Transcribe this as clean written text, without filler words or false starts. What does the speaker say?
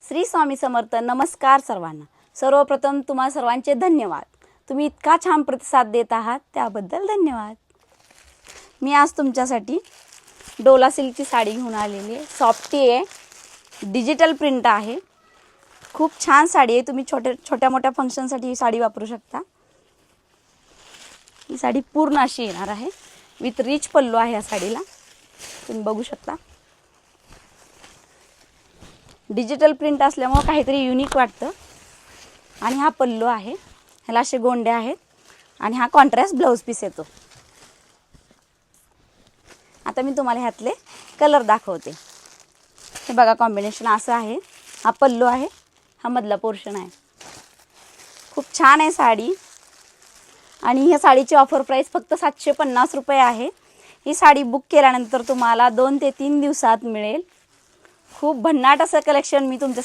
श्री स्वामी समर्थ. नमस्कार सर्वांना. सर्वप्रथम तुम्हा सर्वांचे धन्यवाद. तुम्ही इतका छान प्रतिसाद देत आहात त्याबद्दल धन्यवाद. मी आज तुमच्यासाठी डोला सिल्कची साडी घेऊन आलेली आहे. सॉफ्टी आहे, डिजिटल प्रिंट आहे. खूप छान साडी आहे. तुम्ही छोट्या मोठ्या फंक्शनसाठी ही साडी वापरू शकता. ही साडी पूर्ण अशी येणार आहे. विथ रिच पल्लू आहे या साडीला. तुम्ही बघू शकता. डिजिटल प्रिंट असल्यामुळे काहीतरी युनिक वाटतं. आणि हा पल्लू आहे. ह्याला असे गोंडे आहेत आणि हा कॉन्ट्रास्ट ब्लाउज पीस येतो. आता मी तुम्हाला ह्यातले कलर दाखवते. हे बघा, कॉम्बिनेशन असं आहे. हा पल्लू आहे, हा मधला पोर्शन आहे. खूप छान आहे साडी. आणि ह्या साडीची ऑफर प्राइस फक्त 750 रुपये आहे. ही साडी बुक केल्यानंतर तुम्हाला 2 ते 3 दिवसात मिळेल. खूप भन्नाट असं कलेक्शन मी तुमच्यासाठी